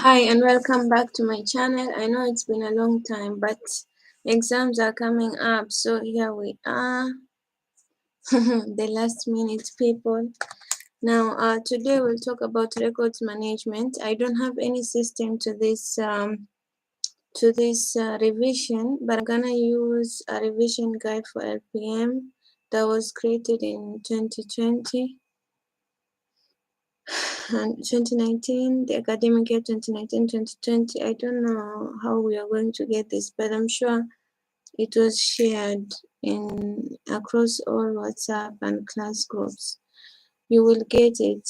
Hi and welcome back to my channel. I know it's been a long time, but exams are coming up, so here we are. The last minute people. Now today we'll talk about records management. I don't have any system to this revision, but I'm gonna use a revision guide for LPM that was created in 2020 and 2019, the academic year 2019-2020. I don't know how we are going to get this, but I'm sure it was shared in across all WhatsApp and class groups. You will get it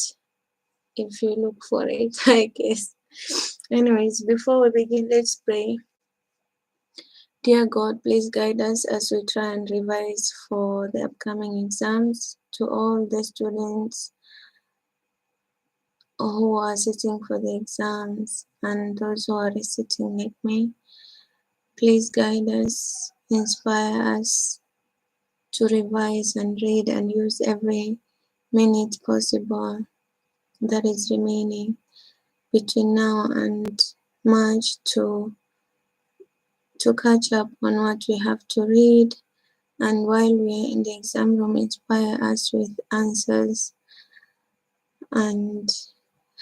if you look for it, I guess. Anyways, before we begin, let's pray. Dear God, please guide us as we try and revise for the upcoming exams. To all the students who are sitting for the exams and those who are sitting like me, please guide us, inspire us to revise and read and use every minute possible that is remaining between now and March to catch up on what we have to read, and while we are in the exam room, inspire us with answers and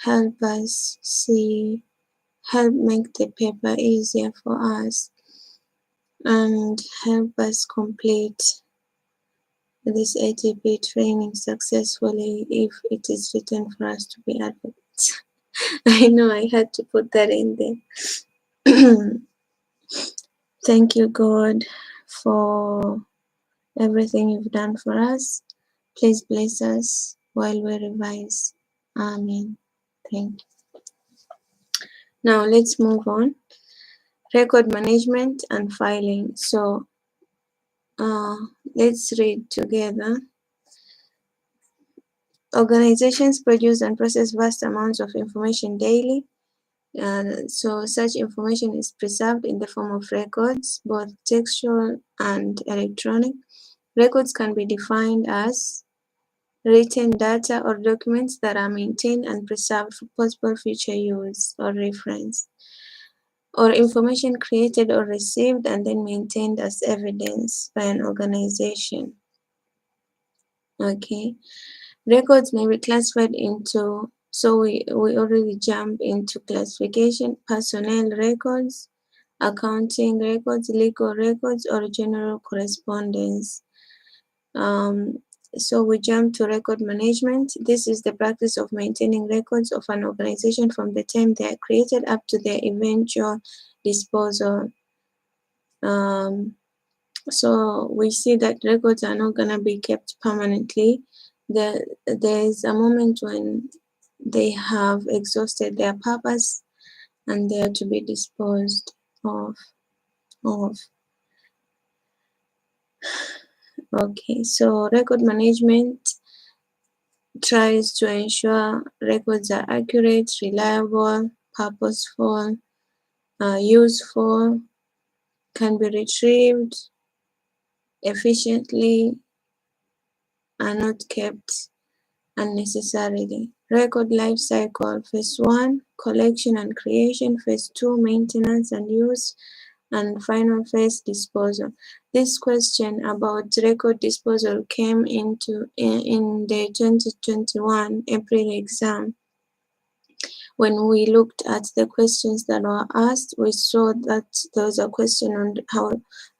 help us help make the paper easier for us and help us complete this ATP training successfully if it is written for us to be advocates. I know I had to put that in there. Thank you, God, for everything you've done for us. Please bless us while we revise. Amen. Thank you. Now let's move on. Record management and filing. So let's read together. Organizations produce and process vast amounts of information daily. So such information is preserved in the form of records, both textual and electronic. Records can be defined as written data or documents that are maintained and preserved for possible future use or reference, or information created or received and then maintained as evidence by an organization. Okay. Records may be classified into, so we already jump into classification: personnel records, accounting records, legal records, or general correspondence. So we jump to record management. This is the practice of maintaining records of an organization from the time they are created up to their eventual disposal. So we see that records are not going to be kept permanently. There is a moment when they have exhausted their purpose and they are to be disposed of. Okay, so record management tries to ensure records are accurate, reliable, purposeful, useful, can be retrieved efficiently, are not kept unnecessarily. Record life cycle: phase 1, collection and creation; phase 2, maintenance and use; and final phase, disposal. This question about record disposal came into in the 2021 April exam. When we looked at the questions that were asked, we saw that there was a question on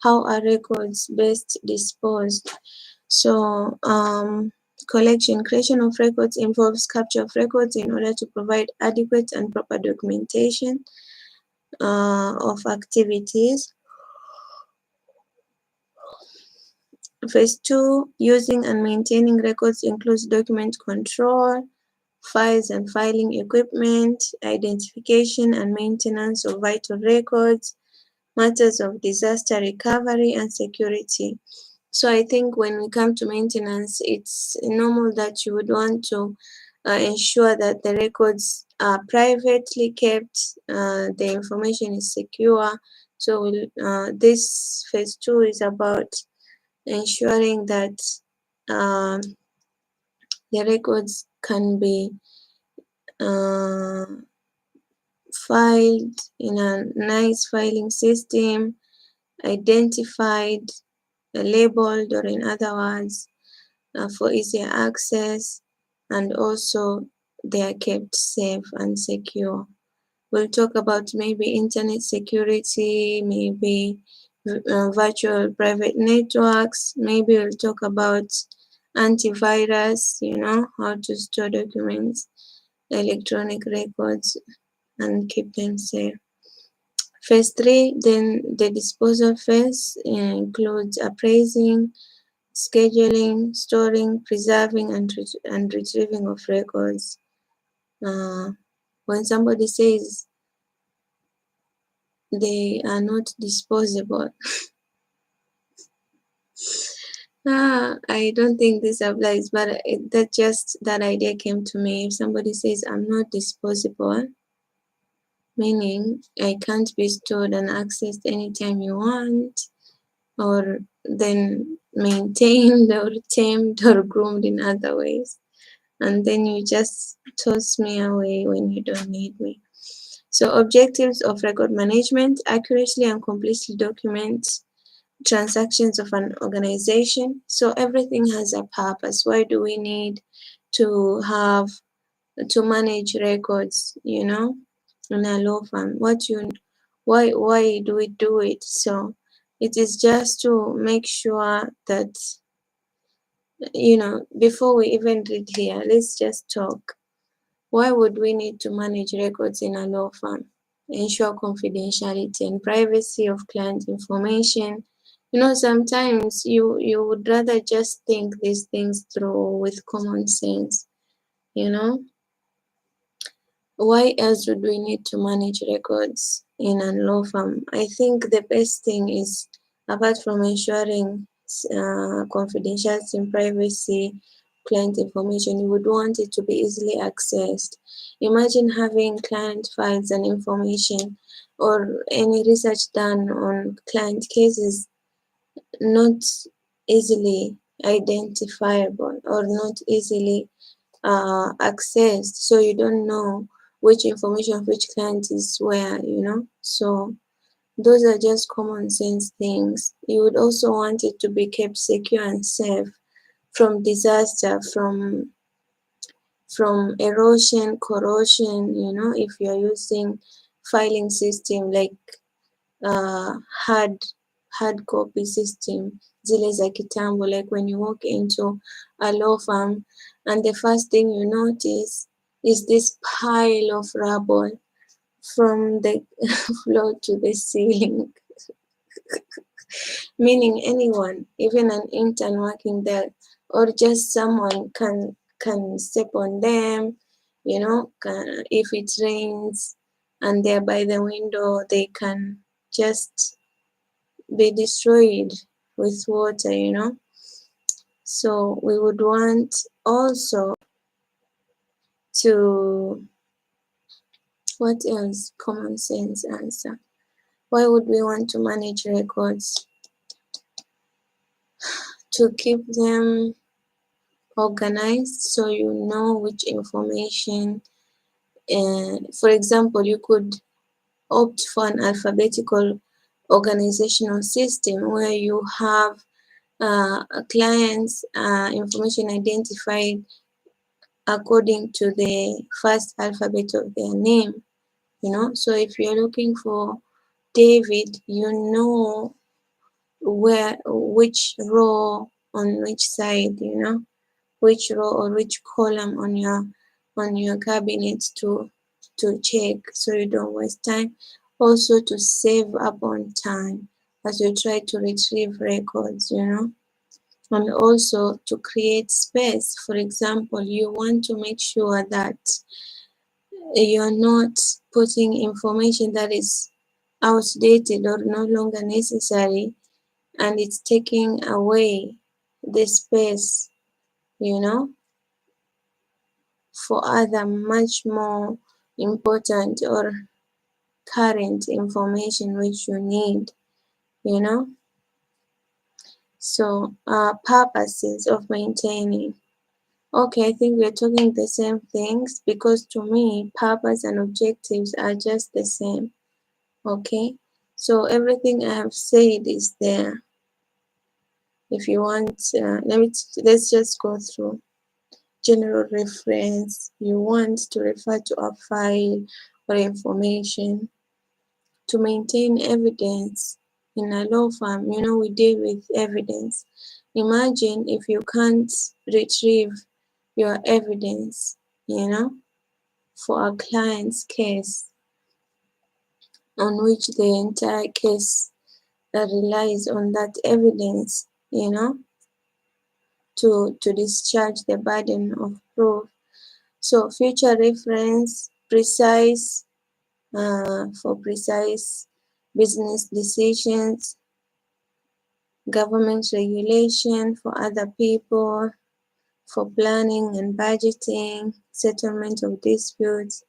how are records best disposed. So creation of records involves capture of records in order to provide adequate and proper documentation of activities. Phase 2, using and maintaining records, includes document control, files and filing equipment, identification and maintenance of vital records, matters of disaster recovery and security. So I think when we come to maintenance, it's normal that you would want to ensure that the records are privately kept, the information is secure. So this phase 2 is about ensuring that the records can be filed in a nice filing system, identified, labeled, or in other words, for easier access, and also they are kept safe and secure. We'll talk about maybe internet security, maybe virtual private networks, maybe we'll talk about antivirus, how to store documents, electronic records, and keep them safe. Phase 3, then the disposal phase includes appraising, scheduling, storing, preserving, and retrieving of records. When somebody says they are not disposable, I don't think this applies, but that idea came to me. If somebody says I'm not disposable, meaning I can't be stored and accessed anytime you want, or then maintained or tamed or groomed in other ways, and then you just toss me away when you don't need me. So objectives of record management: accurately and completely document transactions of an organization. So everything has a purpose. Why do we need to manage records, in a law firm? Why do we do it? So it is just to make sure that, before we even read here, let's just talk. Why would we need to manage records in a law firm? Ensure confidentiality and privacy of client information. Sometimes you would rather just think these things through with common sense, you know. Why else would we need to manage records in a law firm? I think the best thing is, apart from ensuring confidentiality and privacy, client information, you would want it to be easily accessed. Imagine having client files and information or any research done on client cases not easily identifiable or not easily accessed, so you don't know which information of which client is where, so those are just common sense things. You would also want it to be kept secure and safe from disaster, from erosion, corrosion, if you're using filing system like uh, hard hard copy system, zile za kitambo, like when you walk into a law firm and the first thing you notice is this pile of rubble from the floor to the ceiling, meaning anyone, even an intern working there, or just someone can step on them, if it rains and they're by the window, they can just be destroyed with water, So we would want also to, what else? Common sense answer. Why would we want to manage records? To keep them organized, so you know which information. For example, you could opt for an alphabetical organizational system where you have clients' information identified according to the first alphabet of their name, So if you're looking for David, you know which row on which side, which row or which column on your cabinet to check, so you don't waste time. Also to save up on time as you try to retrieve records, and also to create space. For example, you want to make sure that you're not putting information that is outdated or no longer necessary, and it's taking away the space, for other much more important or current information which you need, you know. So purposes of maintaining Okay, I think we're talking the same things, because to me, purpose and objectives are just the same. Okay, so everything I have said is there. If you want, let's just go through. General reference, you want to refer to a file or information. To maintain evidence. In a law firm, we deal with evidence. Imagine if you can't retrieve your evidence, for a client's case, on which the entire case relies on that evidence, to discharge the burden of proof. So future reference, precise, for precise business decisions, government regulation for other people, for planning and budgeting, settlement of disputes,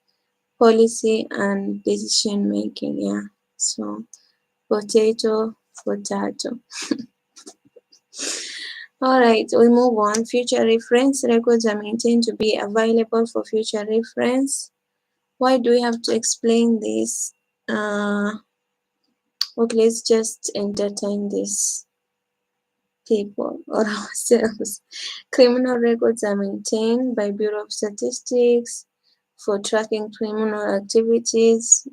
policy and decision making. Yeah, so potato, potato. All right, we move on. Future reference records are maintained to be available for future reference. Why do we have to explain this? Okay, let's just entertain this people or ourselves. Criminal records are maintained by Bureau of Statistics for tracking criminal activities.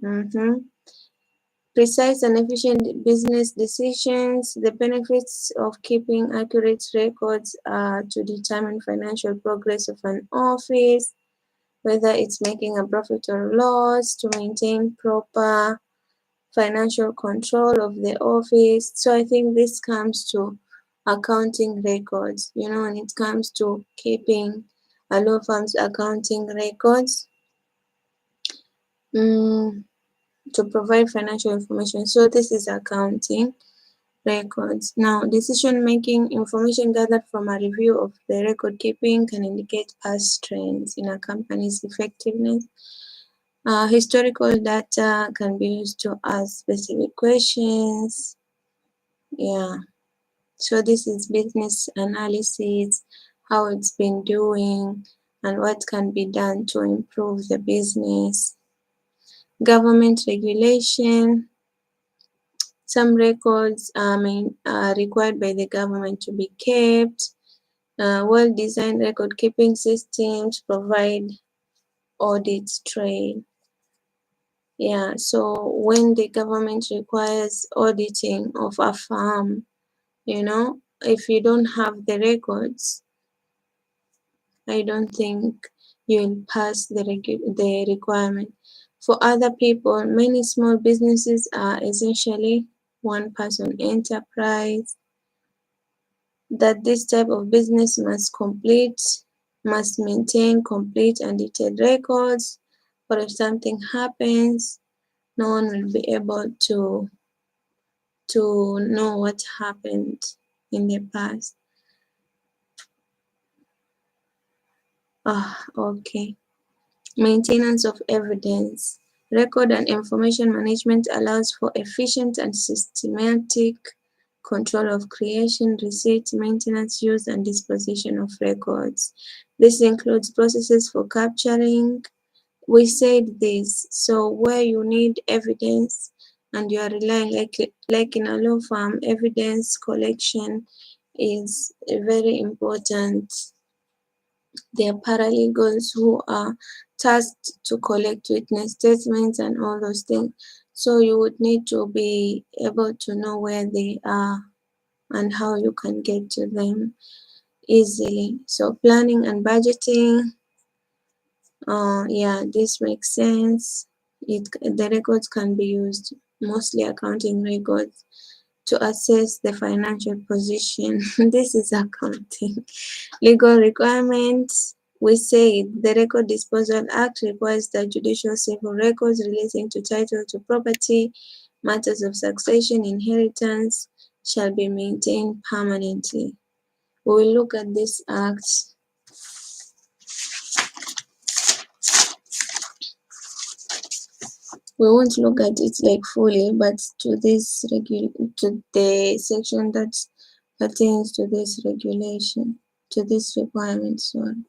Precise and efficient business decisions. The benefits of keeping accurate records are to determine financial progress of an office, whether it's making a profit or loss, to maintain proper financial control of the office. So I think this comes to accounting records, when it comes to keeping a law firm's accounting records, to provide financial information. So this is accounting records. Now, decision making information gathered from a review of the record keeping can indicate past trends in a company's effectiveness. Historical data can be used to ask specific questions. Yeah, so this is business analysis, how it's been doing, and what can be done to improve the business. Government regulation. Some records are required by the government to be kept. Well-designed record-keeping systems provide audit trail. Yeah, so when the government requires auditing of a farm, if you don't have the records, I don't think you'll pass the requirement. For other people, many small businesses are essentially one-person enterprise. That this type of business must maintain complete and detailed records, or if something happens, no one will be able to know what happened in the past. Okay. Maintenance of evidence. Record and information management allows for efficient and systematic control of creation, receipt, maintenance, use, and disposition of records. This includes processes for capturing. We said this, so where you need evidence and you are relying, like in a law firm, evidence collection is very important. There are paralegals who are tasked to collect witness statements and all those things. So you would need to be able to know where they are and how you can get to them easily. So planning and budgeting, yeah, this makes sense. The records can be used, mostly accounting records, to assess the financial position. This is accounting. Legal requirements. We say the Record Disposal Act requires that judicial civil records relating to title to property, matters of succession, inheritance shall be maintained permanently. We will look at this act. We won't look at it like fully, but to the section that pertains to this regulation, to this requirement, sorry.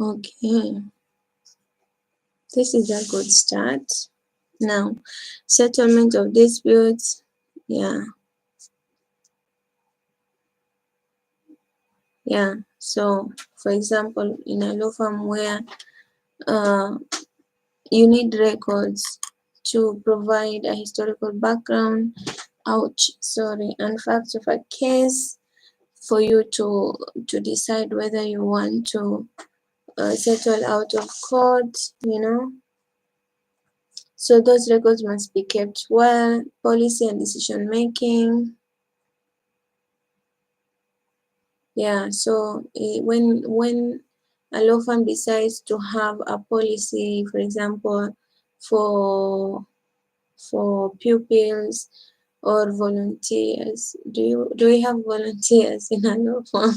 Okay, this is a good start. Now, settlement of disputes. Yeah. So, for example, in a law firm where you need records to provide a historical background, and facts of a case for you to decide whether you want to settle out of court, So those records must be kept well. Policy and decision making. So when a law firm decides to have a policy, for example, for pupils or volunteers, do we have volunteers in a law firm?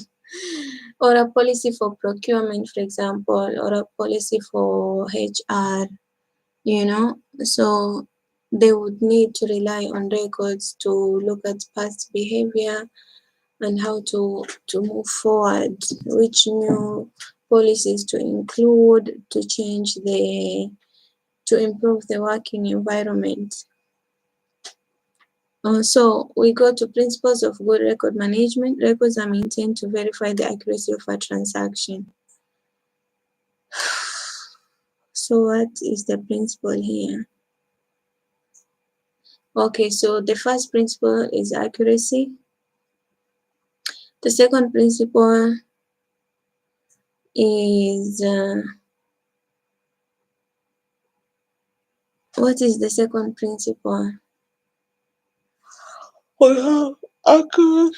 Or a policy for procurement, for example, or a policy for HR, so they would need to rely on records to look at past behavior and how to move forward, which new policies to include to improve the working environment. So we go to principles of good record management. Records are maintained to verify the accuracy of a transaction. So what is the principle here? Okay, so the first principle is accuracy. The second principle is what is the second principle? We have accuracy.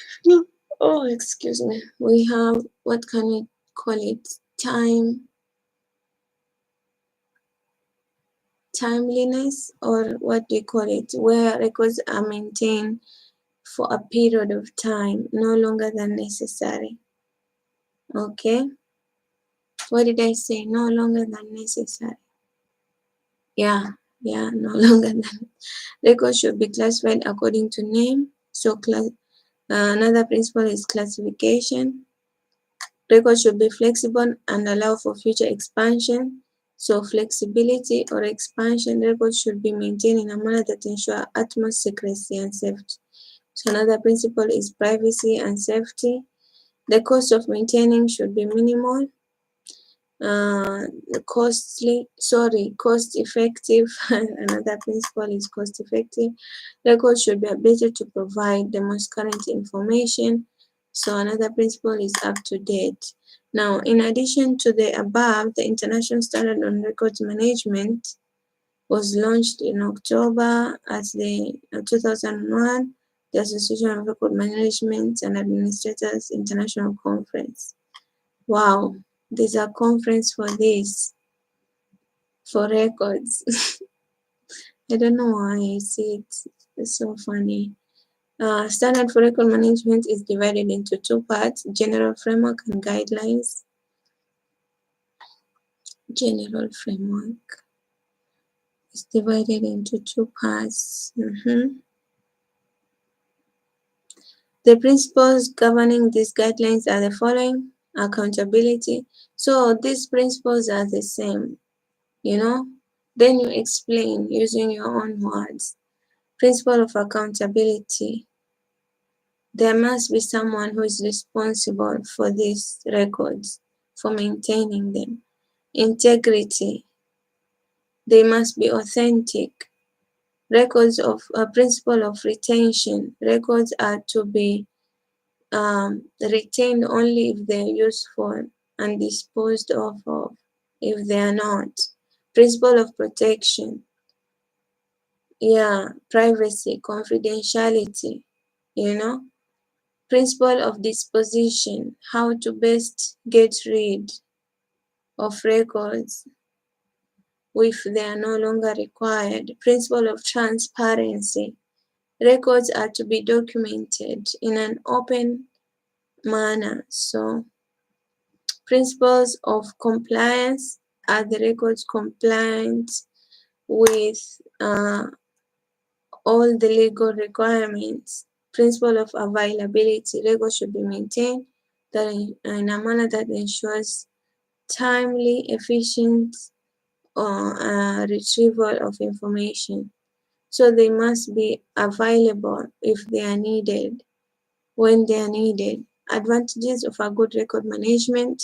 Oh, excuse me. We have, what can we call it? Timeliness, or what do you call it? Where records are maintained for a period of time, no longer than necessary. Okay. What did I say? No longer than necessary. Yeah, no longer than. Records should be classified according to name. So another principle is classification. Records should be flexible and allow for future expansion. So flexibility or expansion, records should be maintained in a manner that ensure utmost secrecy and safety. So another principle is privacy and safety. The cost of maintaining should be minimal. Cost effective. Another principle is cost effective. Records should be updated to provide the most current information. So another principle is up to date. Now, in addition to the above, the International Standard on Records Management was launched in October at the 2001, the Association of Record Management and Administrators International Conference. Wow, there's a conference for this, for records. I don't know why I see it. It's so funny. Standard for record management is divided into two parts, general framework and guidelines. General framework is divided into two parts. The principles governing these guidelines are the following: accountability. So these principles are the same, Then you explain using your own words. Principle of accountability. There must be someone who is responsible for these records, for maintaining them. Integrity. They must be authentic. Records of a principle of retention. Records are to be retained only if they are useful and disposed of if they are not. Principle of protection. Privacy, confidentiality, Principle of disposition, how to best get rid of records if they are no longer required. Principle of transparency, records are to be documented in an open manner. So, principles of compliance, are the records compliant with all the legal requirements. Principle of availability, records should be maintained in a manner that ensures timely, efficient retrieval of information. So they must be available if they are needed, when they are needed. Advantages of a good record management,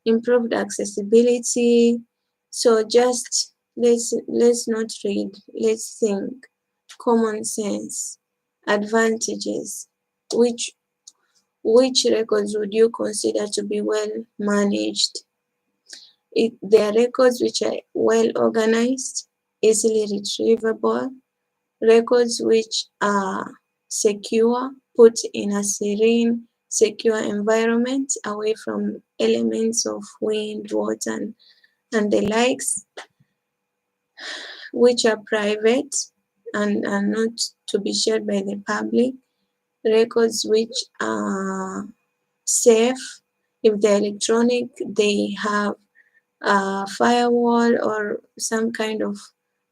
improved accessibility. So just let's not read, let's think. Common sense. Advantages. Which records would you consider to be well managed? They are records which are well organized, easily retrievable, records which are secure, put in a serene, secure environment away from elements of wind, water, and the likes, which are private and are not to be shared by the public, records which are safe. If they're electronic, they have a firewall or some kind of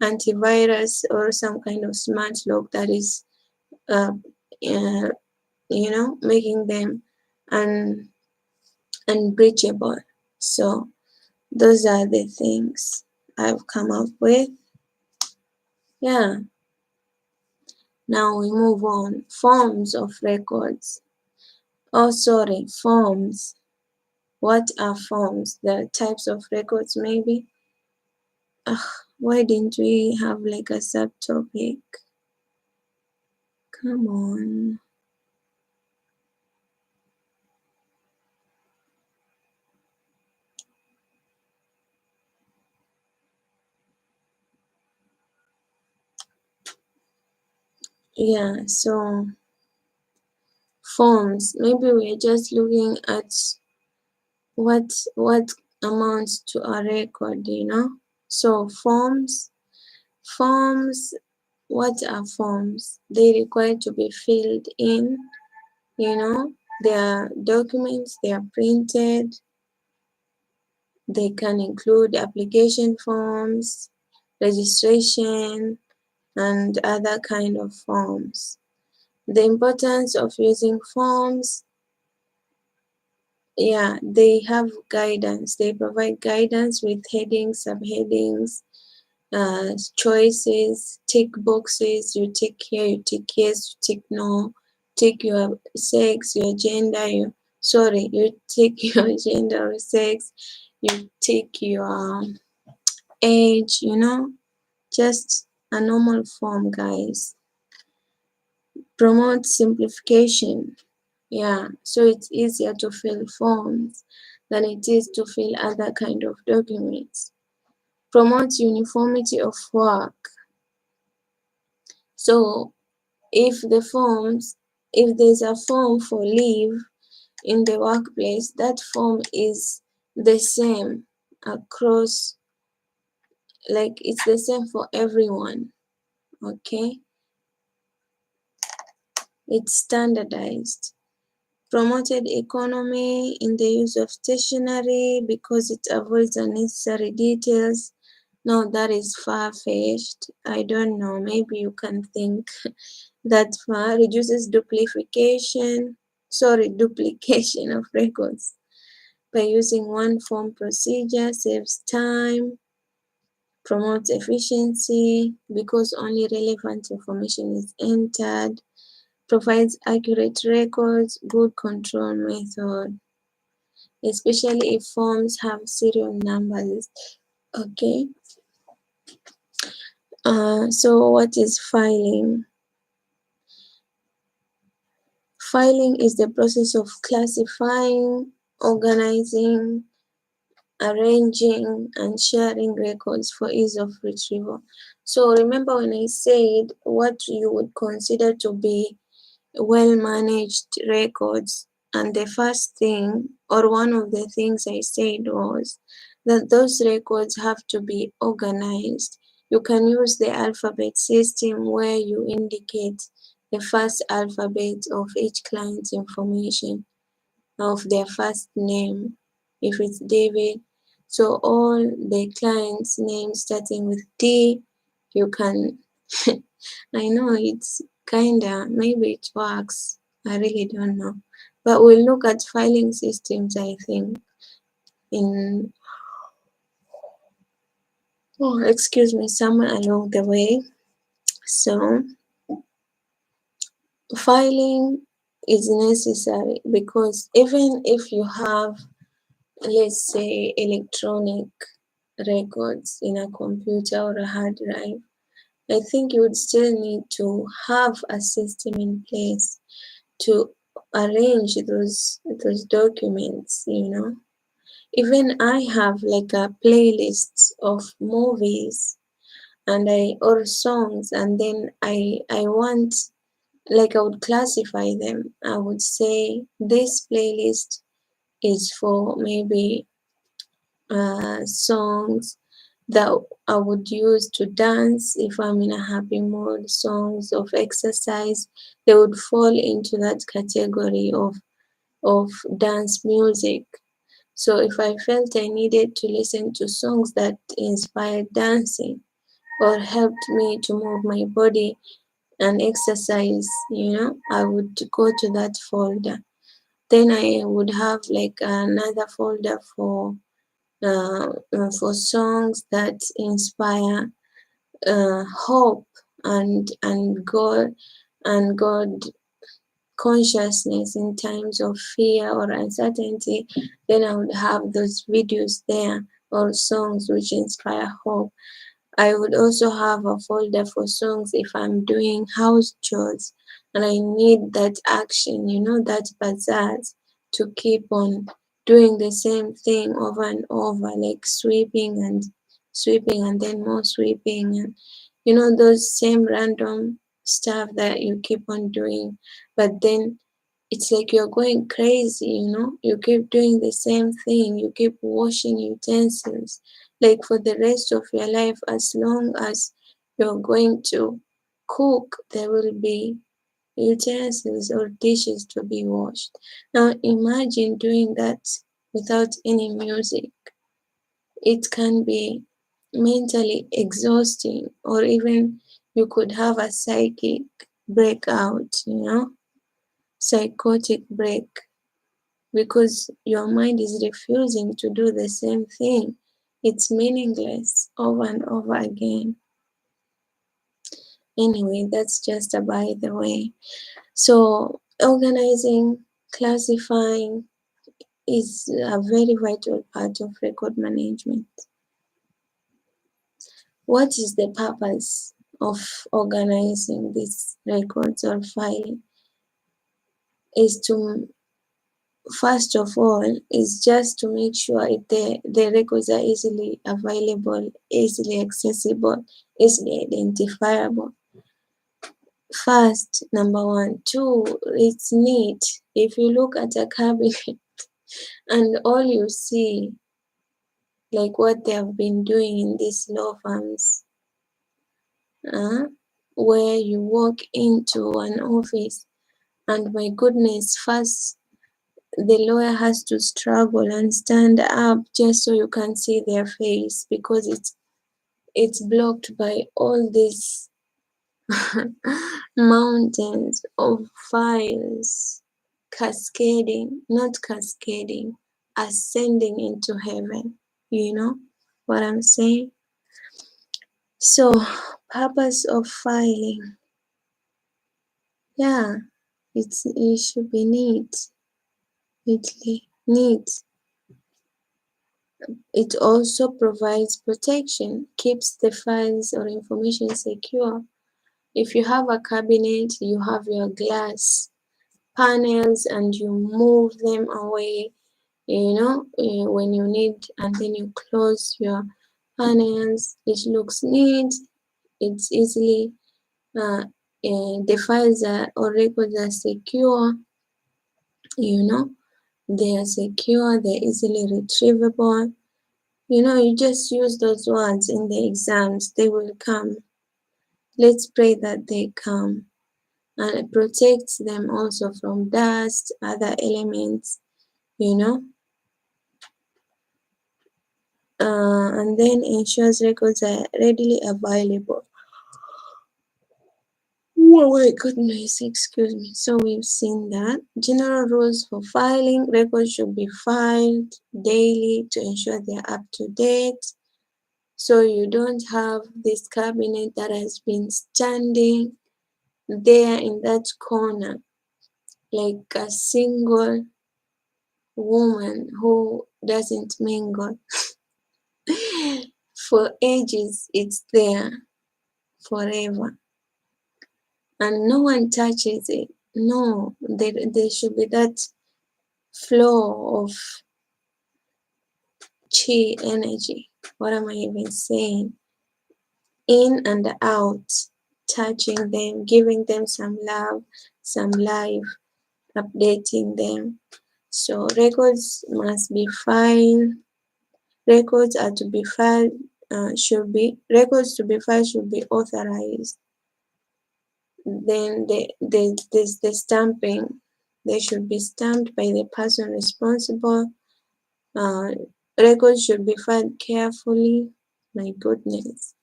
antivirus or some kind of smart lock that is uh, uh, making them un- unbreachable. So those are the things I've come up with. Yeah, now we move on. Forms of records. Oh, sorry, forms. What are forms? The types of records, maybe. Why didn't we have like a subtopic? Come on. Yeah, so forms. Maybe we're just looking at what amounts to a record, So forms, what are forms? They require to be filled in, they are documents, they are printed, they can include application forms, registration, and other kind of forms. The importance of using forms, yeah, they have guidance. They provide guidance with headings, subheadings, choices, tick boxes. You tick here, you tick yes, you tick no, tick your sex, your gender, you tick your gender or sex, you tick your age, just a normal form, guys. Promote simplification. Yeah, so it's easier to fill forms than it is to fill other kind of documents. Promotes uniformity of work. So if there's a form for leave in the workplace, that form is the same across, like it's the same for everyone. Okay, it's standardized. Promoted economy in the use of stationery because it avoids unnecessary details. No, that is far-fetched. I don't know. Maybe you can think that far. Reduces duplication of records by using one form procedure, saves time, promotes efficiency because only relevant information is entered, provides accurate records, good control method, especially if forms have serial numbers. Okay. So what is filing? Filing is the process of classifying, organizing, arranging, and sharing records for ease of retrieval. So remember when I said what you would consider to be well-managed records, and the first thing or one of the things I said was that those records have to be organized. You can use the alphabet system where you indicate the first alphabet of each client's information of their first name. If it's David, so all the clients' names starting with D, you can I know it's kinda, maybe it works. I really don't know. But we'll look at filing systems, I think, in Oh, excuse me, somewhere along the way. So filing is necessary because even if you have, let's say, electronic records in a computer or a hard drive, I think you would still need to have a system in place to arrange those documents, you know. Even I have like a playlist of movies and I or songs, and then I want, like, I would classify them. I would say this playlist is for maybe songs that I would use to dance if I'm in a happy mood, songs of exercise, they would fall into that category of dance music. So if I felt I needed to listen to songs that inspired dancing or helped me to move my body and exercise, you know, I would go to that folder. Then I would have like another folder for songs that inspire hope and God consciousness in times of fear or uncertainty. Then I would have those videos there or songs which inspire hope. I would also have a folder for songs if I'm doing house chores and I need that action, you know, that pizzazz to keep on doing the same thing over and over, like sweeping and then more sweeping, and you know, those same random stuff that you keep on doing, but then it's like you're going crazy, you know, you keep doing the same thing, you keep washing utensils, like for the rest of your life, as long as you're going to cook, there will be utensils or dishes to be washed. Now imagine doing that without any music. It can be mentally exhausting, or even you could have a psychic breakout, you know, psychotic break, because your mind is refusing to do the same thing. It's meaningless over and over again. Anyway, that's just a by the way. So, organizing, classifying is a very vital part of record management. What is the purpose of organizing these records or filing? Is to, first of all, is just to make sure the records are easily available, easily accessible, easily identifiable. First, number one. Two, it's neat. If you look at a cabinet and all you see, like what they have been doing in these law firms, uh, where you walk into an office and my goodness, first the lawyer has to struggle and stand up just so you can see their face, because it's blocked by all these mountains of files cascading, not cascading, ascending into heaven. You know what I'm saying? So, purpose of filing, yeah, it should be neat, neat. It also provides protection, keeps the files or information secure. If you have a cabinet, you have your glass panels and you move them away, you know, when you need, and then you close your panels. It looks neat, it's easily, the files or records are secure, you know, they are secure, they're easily retrievable. You know, you just use those words in the exams, they will come. Let's pray that they come. And it protects them also from dust, other elements, you know. And then ensures records are readily available. Oh my goodness, excuse me. So we've seen that. General rules for filing. Records should be filed daily to ensure they're up to date. So you don't have this cabinet that has been standing there in that corner like a single woman who doesn't mingle. For ages, it's there forever, and no one touches it. No, there should be that flow of chi energy. What am I even saying? In and out, touching them, giving them some love, some life, updating them. So records must be filed. Records are to be filed. Records to be filed should be authorized. Then there's the stamping. They should be stamped by the person responsible. Uh, Records should be filed carefully. My goodness.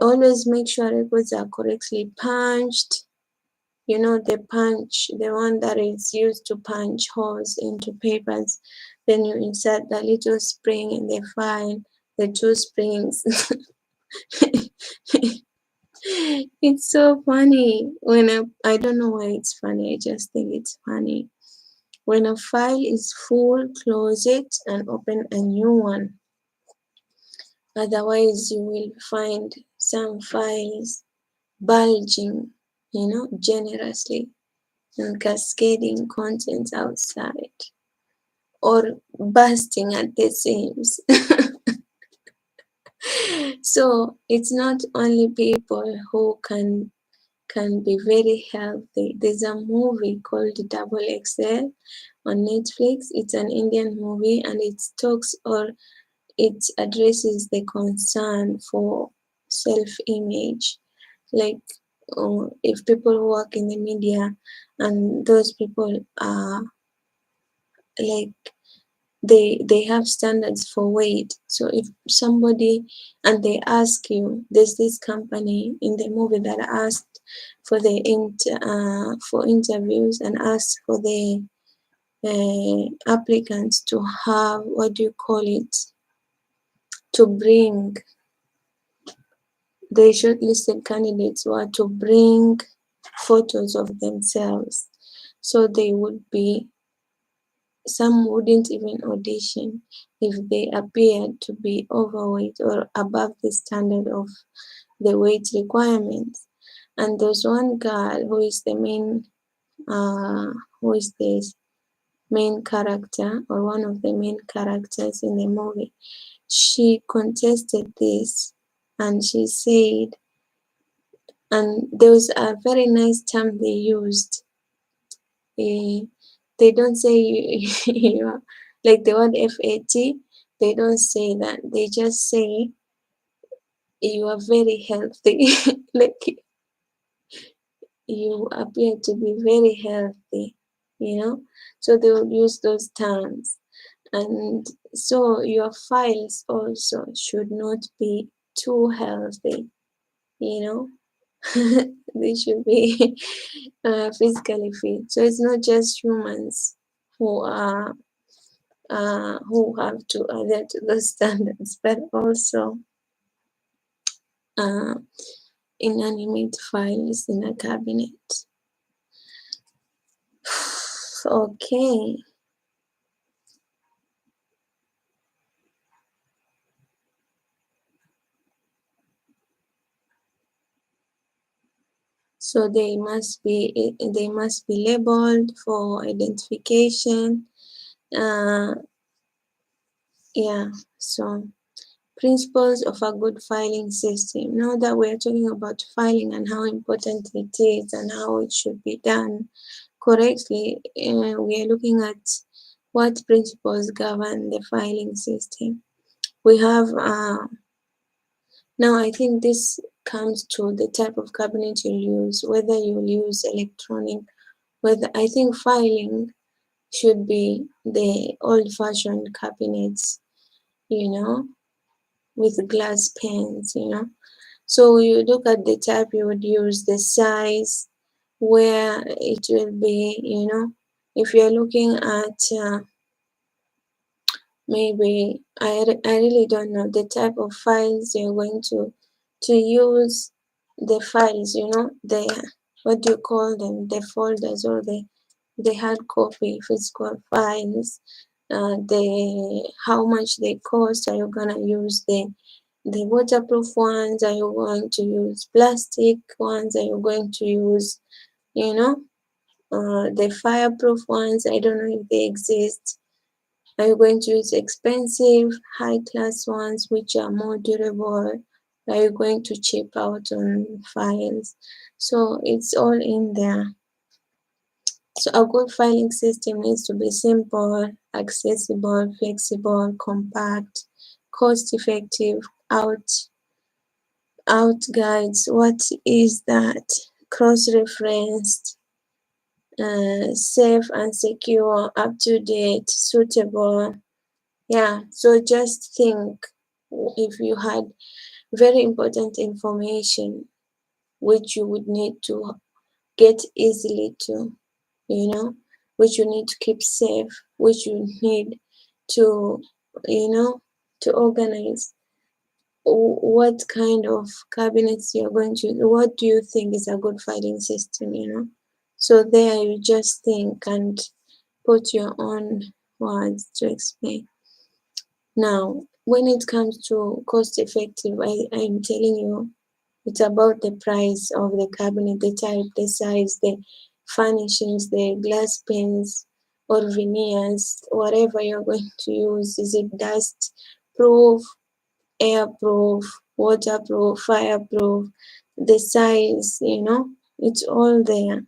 Always make sure records are correctly punched. You know, the punch, the one that is used to punch holes into papers. Then you insert the little spring in the file, the two springs. It's so funny I don't know why it's funny, I just think it's funny. When a file is full, close it and open a new one. Otherwise, you will find some files bulging, generously and cascading contents outside or bursting at the seams. So it's not only people who can be very healthy. There's a movie called Double XL on Netflix. It's an Indian movie and it addresses the concern for self-image. Like if people work in the media and those people are like they have standards for weight. So if somebody and they ask you, there's this company in the movie that asked for for interviews and asked for the applicants to have, what do you call it, to bring, the shortlisted candidates were to bring photos of themselves. So they would be, some wouldn't even audition if they appeared to be overweight or above the standard of the weight requirements. And there's one girl who is the main character, or one of the main characters in the movie. She contested this and she said, and there was a very nice term they used. They don't say you are, like the word FAT, they don't say that. They just say you are very healthy. Like you appear to be very healthy, So they will use those terms. And so your files also should not be too healthy, you know. They should be physically fit. So it's not just humans who have to adhere to those standards, but also uh, inanimate files in a cabinet. Okay. So they must be labeled for identification. Yeah. So principles of a good filing system. Now that we're talking about filing and how important it is and how it should be done correctly, we are looking at what principles govern the filing system. We have now I think this comes to the type of cabinet you'll use, whether you'll use electronic, whether I think filing should be the old-fashioned cabinets, with glass pens, So you look at the type you would use, the size, where it will be, if you're looking at maybe I really don't know the type of files you're going to use. The files, the, what do you call them, the folders, or the hard copy physical files, the how much they cost. Are you gonna use the waterproof ones? Are you going to use plastic ones? Are you going to use, you know the fireproof ones? I don't know if they exist. Are you going to use expensive, high-class ones which are more durable? Are you going to chip out on files? So it's all in there. So a good filing system needs to be simple, accessible, flexible, compact, cost-effective, out guides. What is that? Cross-referenced, safe and secure, up-to-date, suitable. Yeah, so just think, if you had very important information which you would need to get easily to, which you need to keep safe, which you need to, you know, to organize. What kind of cabinets you're going to, what do you think is a good filing system? So there you just think and put your own words to explain. Now, when it comes to cost effective, I'm telling you, it's about the price of the cabinet, the type, the size, the furnishings, the glass panes or veneers, whatever you're going to use. Is it dust proof, airproof, waterproof, fireproof? The size, it's all there.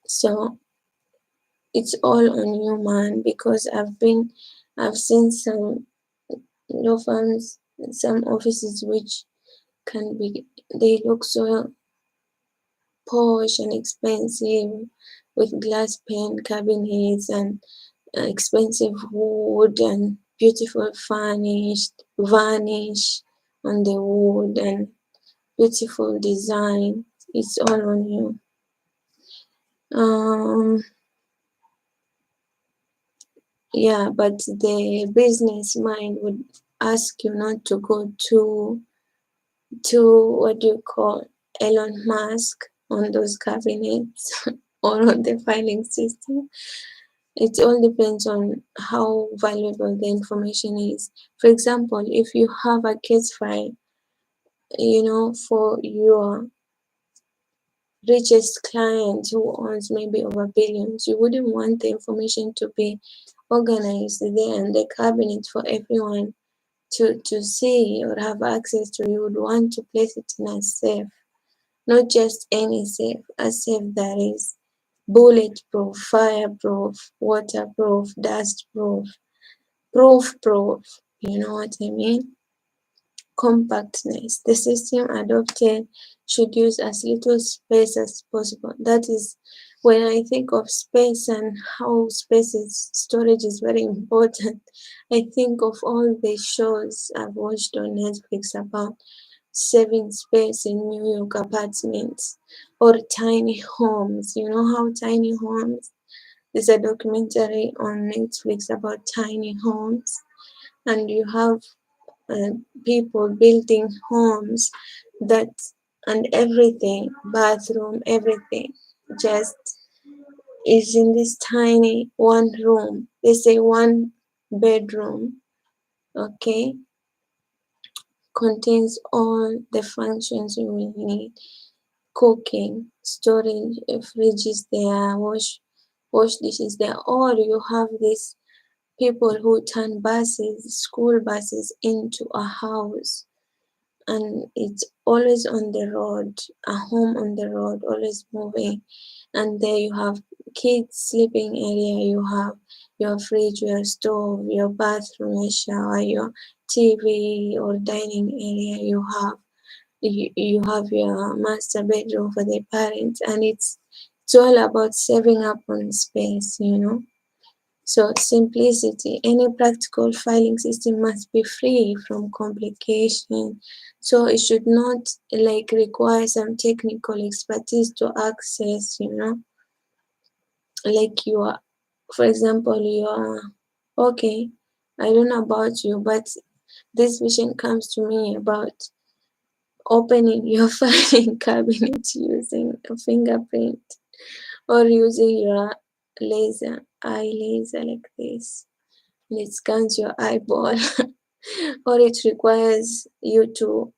So it's all on you, man, because I've seen some law firms, some offices which they look so posh and expensive, with glass pane cabinets and expensive wood and beautiful varnish on the wood and beautiful design. It's all on you. Yeah, but the business mind would ask you not to go to what do you call Elon Musk on those cabinets or on the filing system. It all depends on how valuable the information is. For example, if you have a case file, for your richest client who owns maybe over billions, you wouldn't want the information to be organized there in the cabinet for everyone to see or have access to. You would want to place it in a safe, not just any safe, a safe that is bulletproof, fireproof, waterproof, dustproof, proof. You know what I mean? Compactness. The system adopted should use as little space as possible. That is, when I think of space and how storage is very important, I think of all the shows I've watched on Netflix about saving space in New York apartments or tiny homes. You know how tiny homes? There's a documentary on Netflix about tiny homes, and you have people building homes that, and everything, bathroom, everything, just is in this tiny one room. They say one bedroom, okay, contains all the functions you will need. Cooking, storage, fridge is there, wash dishes there, or you have these people who turn school buses into a house, and it's always on the road, a home on the road, always moving. And there you have kids sleeping area, you have your fridge, your stove, your bathroom, your shower, your TV or dining area. You have your master bedroom for the parents, and it's all about saving up on space. So simplicity, any practical filing system must be free from complication. So it should not like require some technical expertise to access, like you are, for example, you are, okay, I don't know about you, but this vision comes to me about opening your filing cabinet using a fingerprint or using your eye laser like this, and it scans your eyeball or it requires you to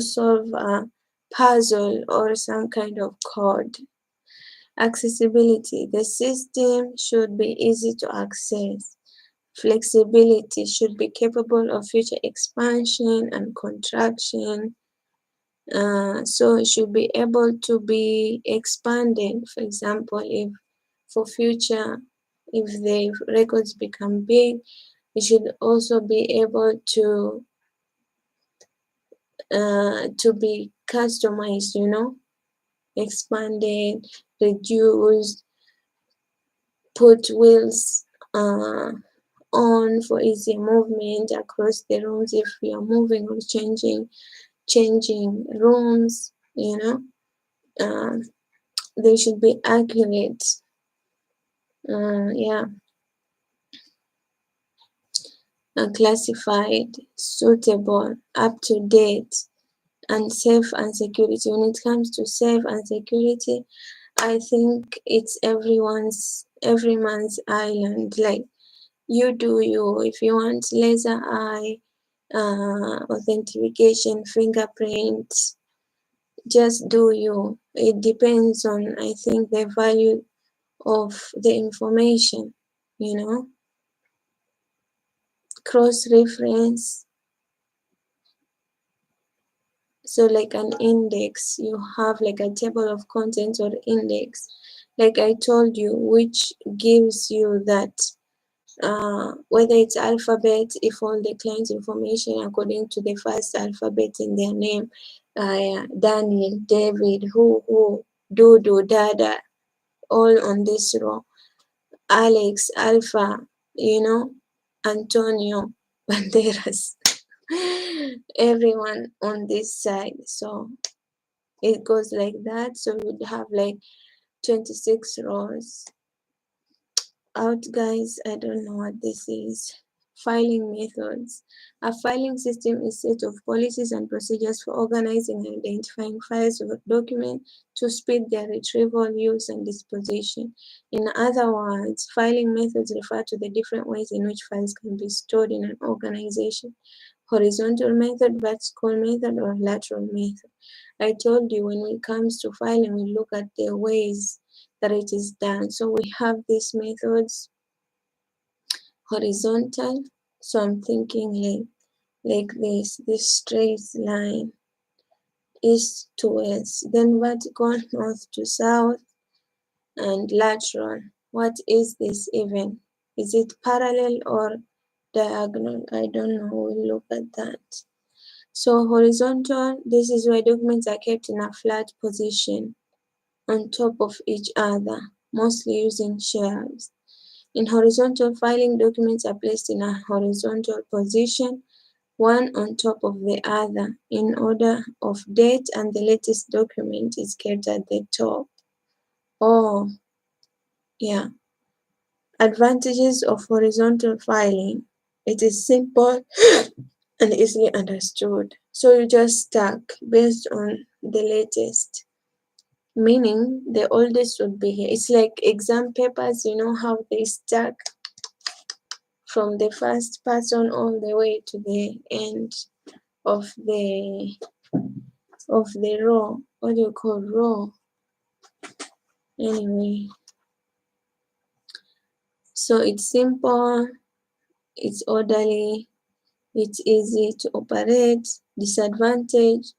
solve a puzzle or some kind of code. Accessibility, the system should be easy to access. Flexibility should be capable of future expansion and contraction. So it should be able to be expanded. For example, if for future, if the records become big, it should also be able to be customized, expanded, reduced, put wheels on for easier movement across the rooms if we are moving or changing rooms, uh, they should be accurate, yeah, classified, suitable, up to date, and safe and security. When it comes to safe and security, I think it's every man's island. Like, you do you. If you want laser eye, authentication, fingerprints, just do you. It depends on, I think, the value of the information, cross reference. So like an index, you have like a table of contents or index, like I told you, which gives you that whether it's alphabet, if all the client's information according to the first alphabet in their name, Daniel, David, who, Dudu, Dada, all on this row, Alex, Alpha, Antonio, Banderas, everyone on this side. So it goes like that. So we would have like 26 rows. Out, guys, I don't know what this is. Filing methods. A filing system is a set of policies and procedures for organizing and identifying files or documents to speed their retrieval, use, and disposition. In other words, filing methods refer to the different ways in which files can be stored in an organization. Horizontal method, vertical method, or lateral method. I told you when it comes to filing, we look at the ways that it is done. So we have these methods, horizontal. So I'm thinking like this straight line, east to west, then vertical, north to south, and lateral. What is this even? Is it parallel or diagonal? I don't know. We'll look at that. So horizontal, this is where documents are kept in a flat position on top of each other, mostly using shelves. In horizontal filing, documents are placed in a horizontal position, one on top of the other, in order of date, and the latest document is kept at the top. Oh, yeah. Advantages of horizontal filing. It is simple and easily understood. So you just stack based on the latest, meaning the oldest would be here. It's like exam papers, you know how they stack from the first person all the way to the end of the row. What do you call row? Anyway, so it's simple, it's orderly, it's easy to operate. Disadvantage,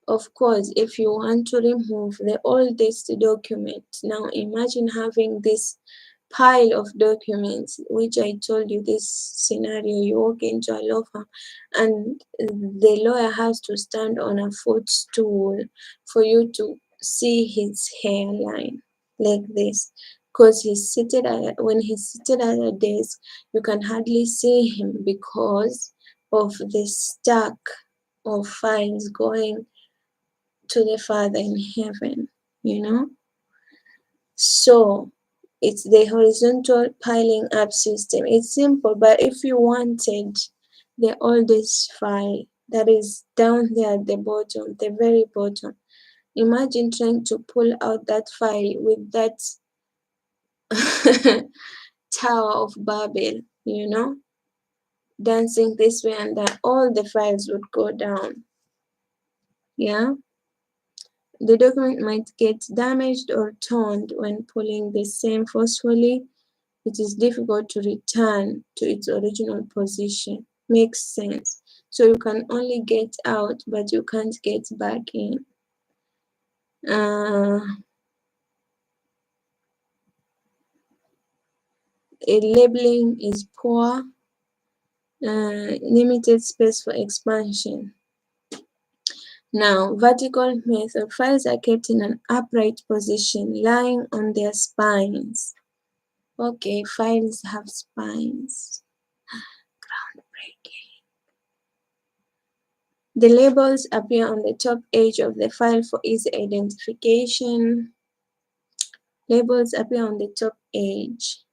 of course, if you want to remove the oldest document, now imagine having this pile of documents, which I told you this scenario, you walk into a law firm and the lawyer has to stand on a footstool for you to see his hairline like this. because when he's seated at a desk, you can hardly see him because of the stack of files going to the Father in heaven, you know. So it's the horizontal piling up system. It's simple, but if you wanted the oldest file that is down there at the bottom, the very bottom, imagine trying to pull out that file with that Tower of Babel, you know, dancing this way and that, all the files would go down. Yeah, the document might get damaged or torn when pulling the same forcefully. It is difficult to return to its original position. Makes sense. So you can only get out, but you can't get back in. Labeling is poor. Limited space for expansion. Now, vertical method. Files are kept in an upright position, lying on their spines. Okay, files have spines. Groundbreaking. The labels appear on the top edge of the file for easy identification. Labels appear on the top edge.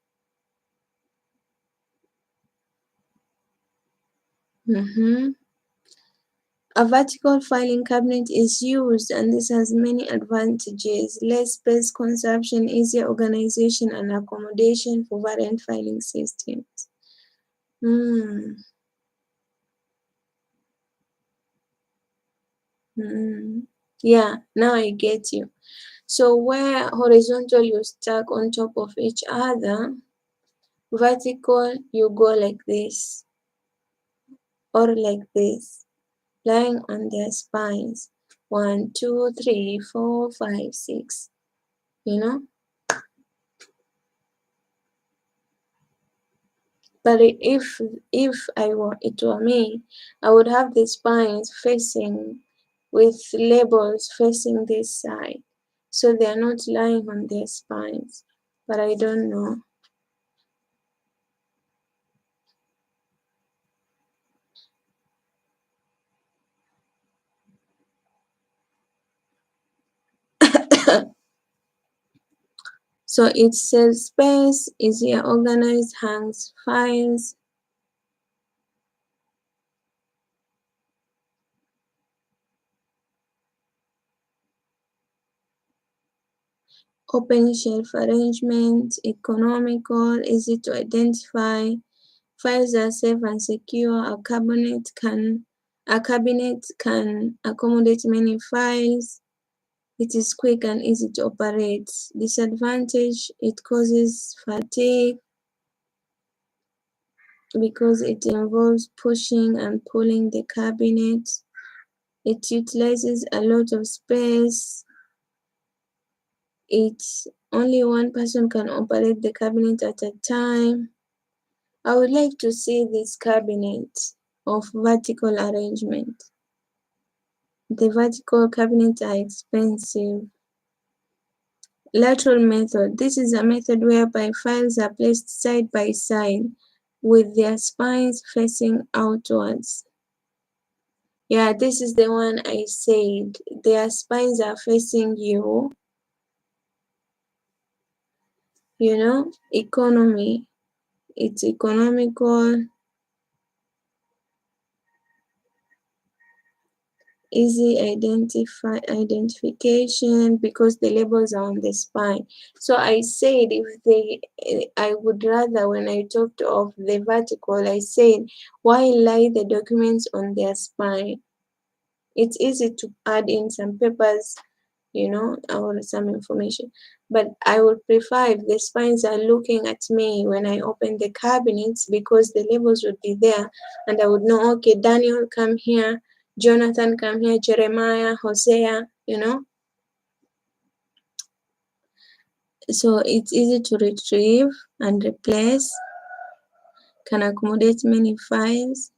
A vertical filing cabinet is used, and this has many advantages: less space consumption, easier organization and accommodation for variant filing systems. Yeah, now I get you. So where horizontal you stack on top of each other, vertical you go like this or like this, lying on their spines. 1, 2, 3, 4, 5, 6. You know? But if it were me, I would have the spines facing with labels facing this side, so they are not lying on their spines. But I don't know. So it saves space, easier organized, hangs files. Open shelf arrangement, economical, easy to identify. Files are safe and secure. A cabinet can accommodate many files. It is quick and easy to operate. Disadvantage, it causes fatigue because it involves pushing and pulling the cabinet. It utilizes a lot of space. Only one person can operate the cabinet at a time. I would like to see this cabinet of vertical arrangement. The vertical cabinets are expensive. Lateral method. This is a method whereby files are placed side by side with their spines facing outwards. Yeah, this is the one I said. Their spines are facing you. You know, economy. It's economical, easy identification because the labels are on the spine. So I said I would rather, when I talked of the vertical, I said, why lie the documents on their spine? It's easy to add in some papers, you know, or some information. But I would prefer if the spines are looking at me when I open the cabinets, because the labels would be there and I would know, okay, Daniel, come here, Jonathan, come here, Jeremiah, Hosea, you know. So it's easy to retrieve and replace, can accommodate many files.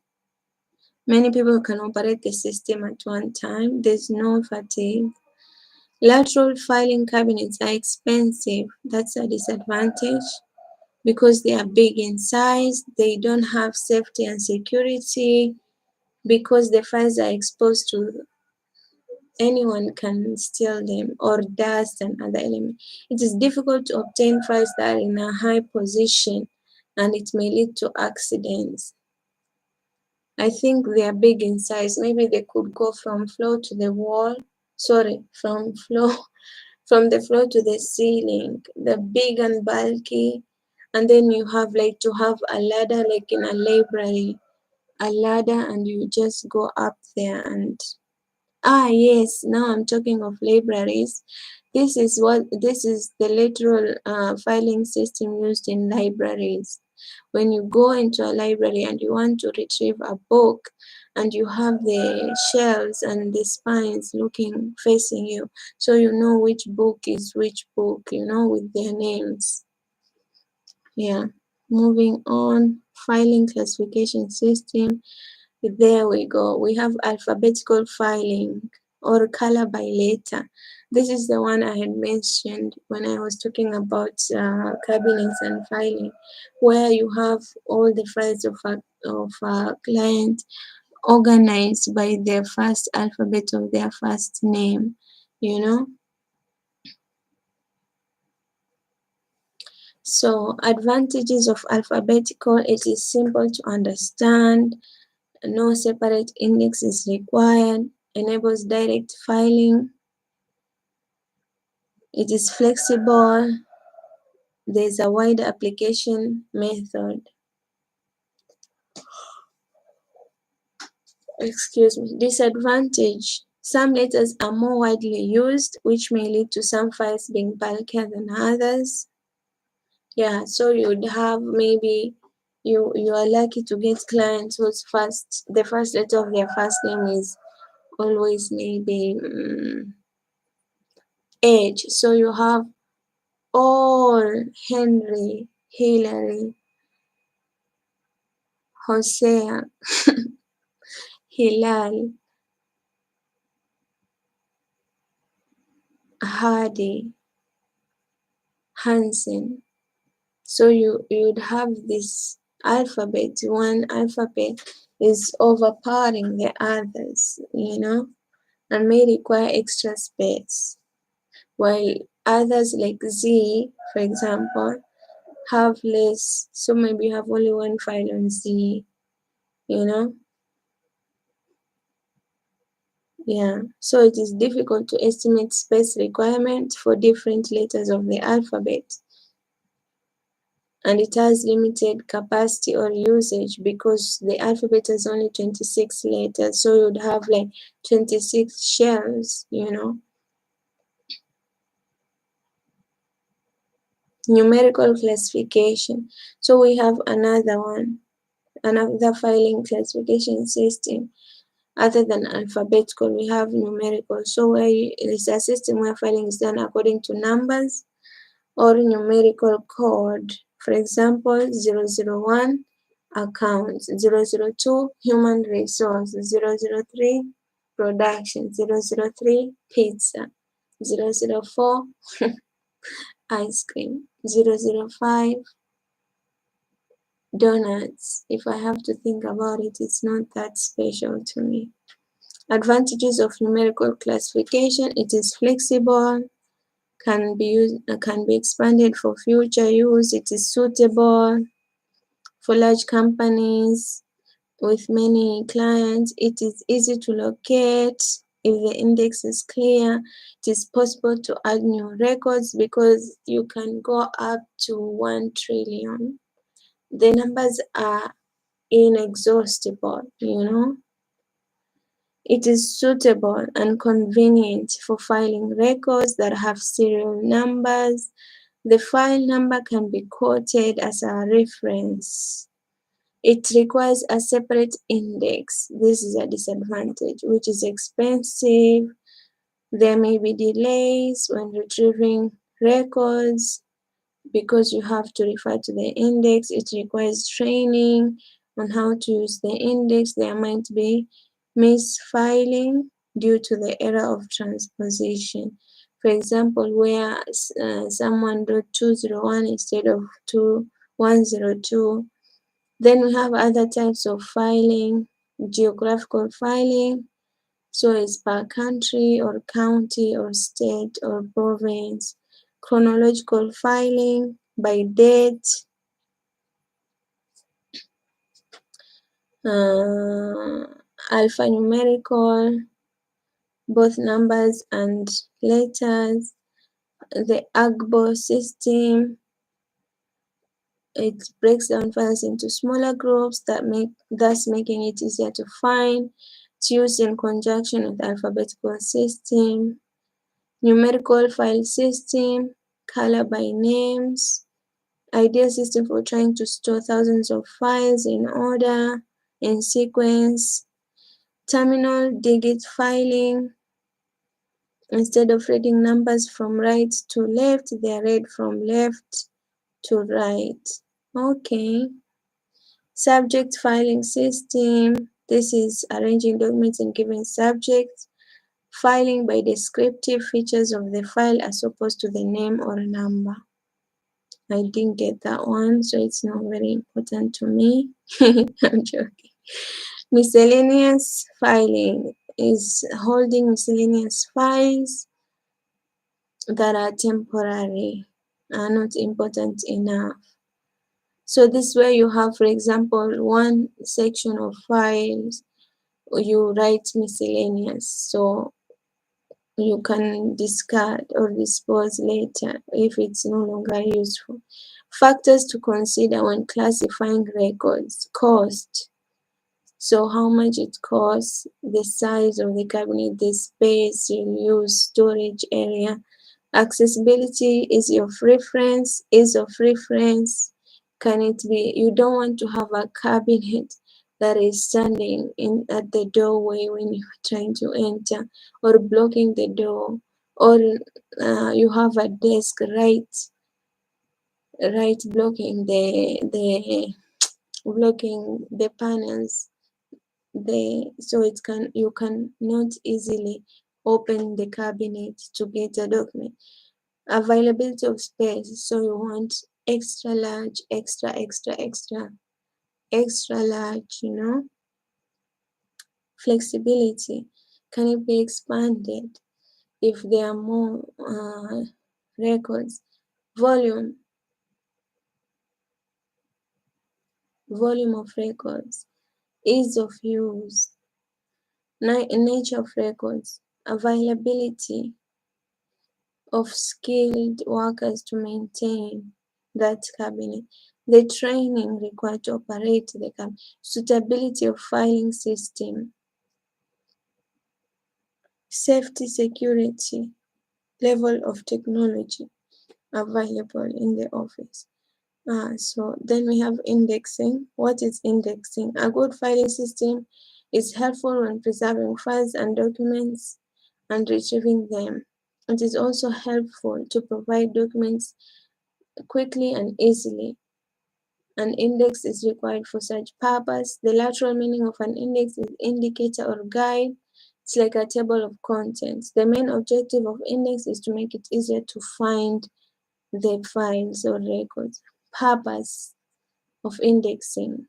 Many people can operate the system at one time. There's no fatigue. Lateral filing cabinets are expensive. That's a disadvantage because they are big in size. They don't have safety and security because the files are exposed to anyone can steal them or dust and other elements. It is difficult to obtain files that are in a high position and it may lead to accidents. I think they are big in size. Maybe they could go from floor to the wall. Sorry, from floor from the floor to the ceiling. They're big and bulky. And then you have like to have a ladder like in a library. A ladder and you just go up there and yes, now I'm talking of libraries. This is the lateral filing system used in libraries. When you go into a library and you want to retrieve a book and you have the shelves and the spines looking facing you, so you know which book is which book, with their names. Yeah. Moving on, filing classification system. There we go. We have alphabetical filing or color by letter. This is the one I had mentioned when I was talking about cabinets and filing, where you have all the files of a client organized by their first alphabet of their first name, you know. So advantages of alphabetical, it is simple to understand. No separate index is required, enables direct filing, it is flexible, there's a wide application method. Excuse me. Disadvantage. Some letters are more widely used, which may lead to some files being bulkier than others. Yeah, so you'd have maybe you are lucky to get clients whose the first letter of their first name is always maybe H. So you have all Henry, Hillary, Hosea, Hilal, Hardy, Hansen. So you'd have this alphabet. One alphabet is overpowering the others, and may require extra space. While others like Z, for example, have less. So maybe you have only one file on Z, you know? Yeah, so it is difficult to estimate space requirement for different letters of the alphabet. And it has limited capacity or usage because the alphabet has only 26 letters. So you'd have like 26 shells, Numerical classification. So we have another filing classification system. Other than alphabetical, we have numerical. So it's a system where filing is done according to numbers or numerical code. For example, 001 accounts, 002 human resource, 003 production, 003 pizza, 004 ice cream, 005 donuts. If I have to think about it, it's not that special to me. Advantages of numerical classification: it is flexible, can be expanded for future use, it is suitable for large companies with many clients, it is easy to locate. If the index is clear, it is possible to add new records because you can go up to 1 trillion. The numbers are inexhaustible, It is suitable and convenient for filing records that have serial numbers. The file number can be quoted as a reference. It requires a separate index. This is a disadvantage, which is expensive. There may be delays when retrieving records because you have to refer to the index. It requires training on how to use the index. There might be misfiling due to the error of transposition. For example, where someone wrote 201 instead of 2102. Then we have other types of filing, geographical filing. So it's per country or county or state or province. Chronological filing by date. Alphanumerical, both numbers and letters. The AGBO system, it breaks down files into smaller groups, thus making it easier to find. It's used in conjunction with alphabetical system. Numerical file system, color by names. Ideal system for trying to store thousands of files in order, in sequence. Terminal digit filing. Instead of reading numbers from right to left, they are read from left to right. Okay. Subject filing system. This is arranging documents in given subjects. Filing by descriptive features of the file as opposed to the name or number. I didn't get that one, so it's not very important to me. I'm joking. Miscellaneous filing is holding miscellaneous files that are temporary, are not important enough. So this way you have, for example, one section of files, you write miscellaneous. So you can discard or dispose later if it's no longer useful. Factors to consider when classifying records. Cost. So how much it costs, the size of the cabinet, the space you use, storage area. Accessibility, ease of reference, Can it be, you don't want to have a cabinet that is standing in at the doorway when you're trying to enter, or blocking the door, or you have a desk right blocking the blocking the panels, so you can not easily open the cabinet to get a document. Availability of space, so you want extra large, extra large, Flexibility, can it be expanded if there are more records? Volume of records. Ease of use. Nature of records. Availability of skilled workers to maintain that cabinet. The training required to operate the cabinet. Suitability of filing system. Safety, security, level of technology available in the office. So then we have indexing. What is indexing? A good filing system is helpful when preserving files and documents and retrieving them. It is also helpful to provide documents quickly and easily. An index is required for such purpose. The literal meaning of an index is indicator or guide. It's like a table of contents. The main objective of index is to make it easier to find the files or records. Purpose of indexing: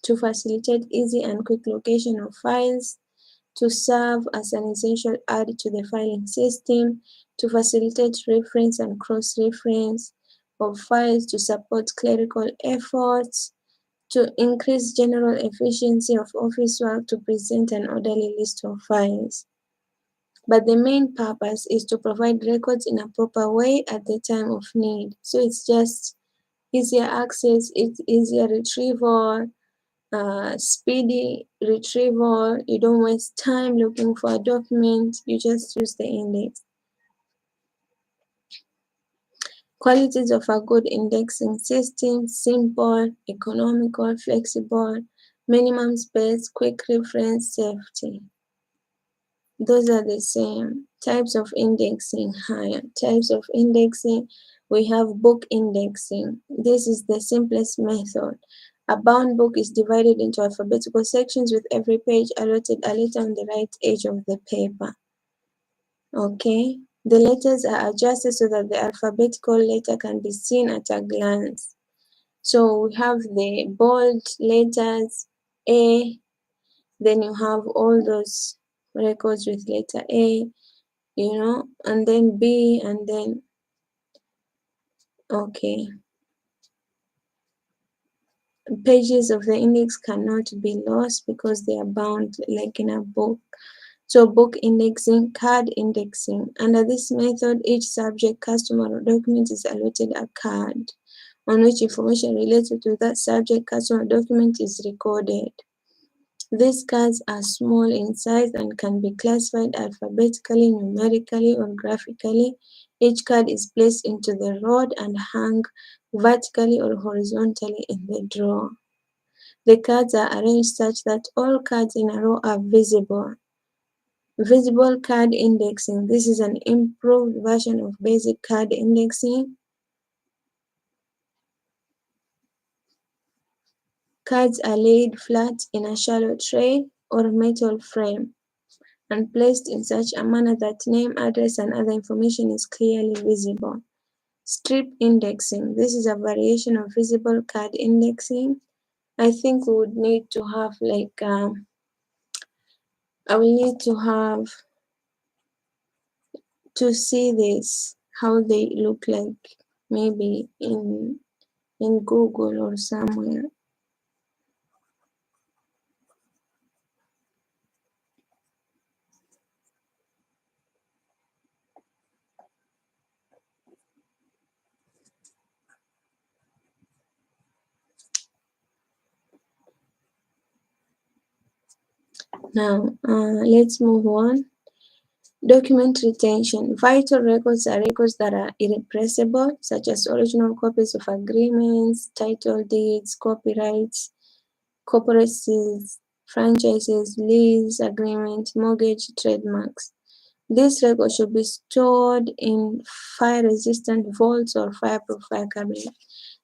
to facilitate easy and quick location of files, to serve as an essential add to the filing system, to facilitate reference and cross-reference of files, to support clerical efforts, to increase general efficiency of office work, to present an orderly list of files. But the main purpose is to provide records in a proper way at the time of need. So it's just easier access, it's easier retrieval, speedy retrieval. You don't waste time looking for a document, you just use the index. Qualities of a good indexing system: simple, economical, flexible, minimum space, quick reference, safety. Those are the same. Types of indexing, higher. Types of indexing, we have book indexing. This is the simplest method. A bound book is divided into alphabetical sections with every page allotted a letter on the right edge of the paper. Okay, The letters are adjusted so that the alphabetical letter can be seen at a glance. So we have the bold letters A, then you have all those records with letter A, and then B, and then, okay. Pages of the index cannot be lost because they are bound like in a book. So book indexing, card indexing. Under this method, each subject, customer, or document is allotted a card on which information related to that subject, customer, document is recorded. These cards are small in size and can be classified alphabetically, numerically, or graphically. Each card is placed into the rod and hung vertically or horizontally in the drawer. The cards are arranged such that all cards in a row are visible. Visible card indexing. This is an improved version of basic card indexing. Cards are laid flat in a shallow tray or metal frame and placed in such a manner that name, address, and other information is clearly visible. Strip indexing. This is a variation of visible card indexing. I think we would need to have I will need to have to see this, how they look like, maybe in Google or somewhere. Now, let's move on. Document retention. Vital records are records that are irrepressible, such as original copies of agreements, title deeds, copyrights, corporate seals, franchises, lease agreements, mortgage, trademarks. These records should be stored in fire-resistant vaults or fireproof fire cabinets.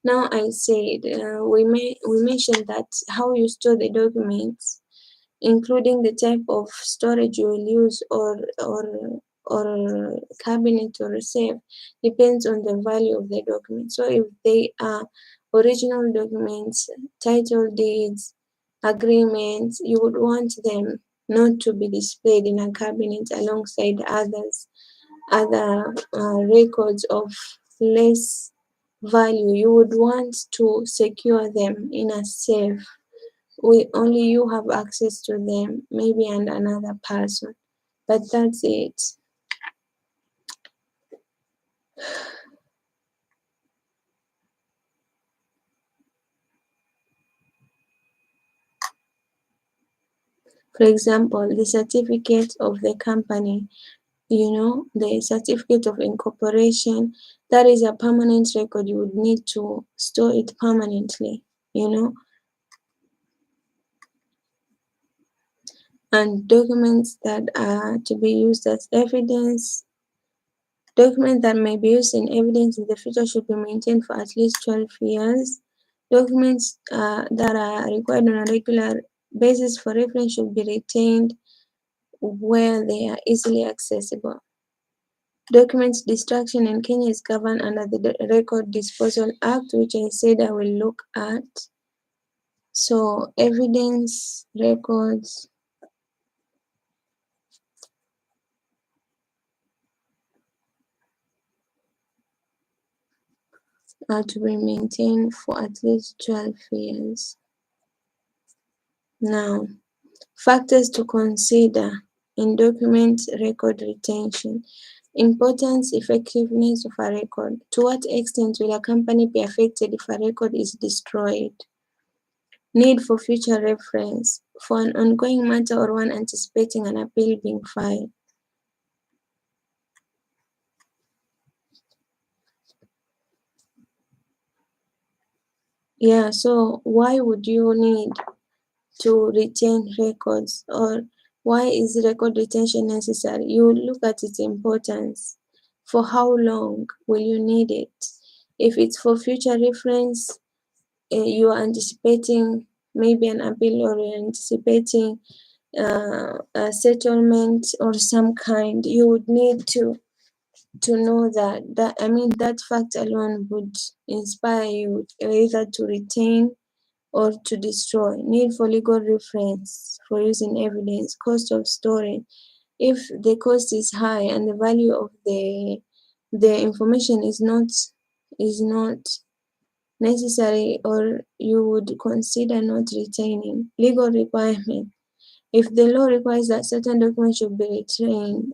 Now, I said we mentioned that how you store the documents, including the type of storage you will use or cabinet or safe, depends on the value of the document. So if they are original documents, title deeds, agreements, you would want them not to be displayed in a cabinet alongside other records of less value. You would want to secure them in a safe. Only you have access to them, maybe, and another person. But that's it. For example, the certificate of the company, the certificate of incorporation, that is a permanent record. You would need to store it permanently, and documents that are to be used as evidence. Documents that may be used in evidence in the future should be maintained for at least 12 years. Documents that are required on a regular basis for reference should be retained where they are easily accessible. Documents destruction in Kenya is governed under the Record Disposal Act, which I said I will look at. So evidence records are to be maintained for at least 12 years. Now, factors to consider in document record retention. Importance, effectiveness of a record. To what extent will a company be affected if a record is destroyed? Need for future reference. For an ongoing matter or one anticipating an appeal being filed. Yeah, so why would you need to retain records, or why is record retention necessary? You look at its importance. For how long will you need it? If it's for future reference, you are anticipating maybe an appeal, or you're anticipating a settlement or some kind, you would need to to know that fact alone would inspire you either to retain or to destroy. Need for legal reference for using evidence. Cost of storage. If the cost is high and the value of the information is not necessary, or you would consider not retaining. Legal requirement. If the law requires that certain documents should be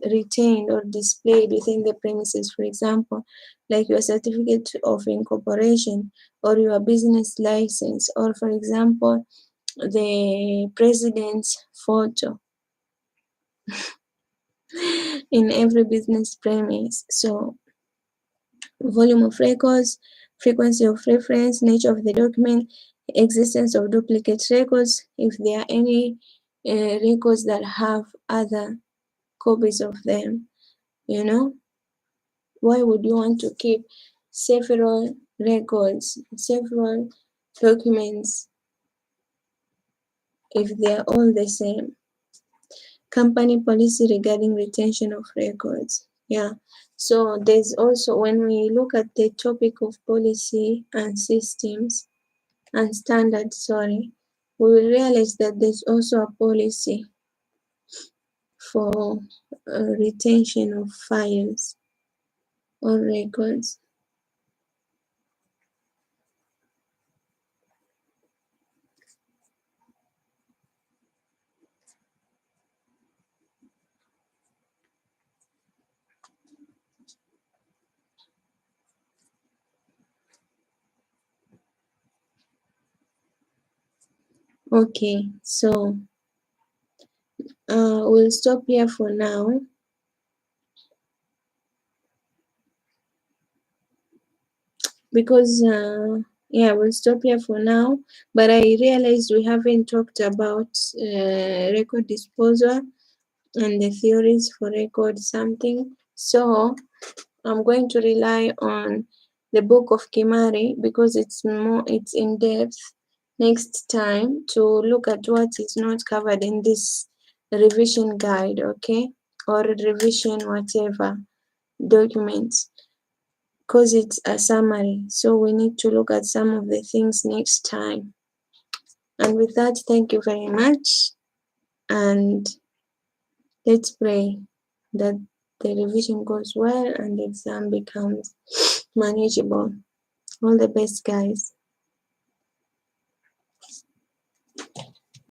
retained or displayed within the premises, for example, like your certificate of incorporation or your business license, or for example, the president's photo in every business premise. So, volume of records, frequency of reference, nature of the document, existence of duplicate records, if there are any records that have other copies of them, you know. Why would you want to keep several records, several documents if they are all the same? Company policy regarding retention of records. Yeah. So there's also, when we look at the topic of policy and systems and standards, we will realize that there's also a policy for retention of files or records. Okay, so we'll stop here for now. Because we'll stop here for now, but I realized we haven't talked about record disposal and the theories for record something. So I'm going to rely on the book of Kimari because it's in depth next time to look at what is not covered in this revision guide, okay, or revision whatever documents, because it's a summary. So we need to look at some of the things next time. And with that, thank you very much. And let's pray that the revision goes well and the exam becomes manageable. All the best, guys.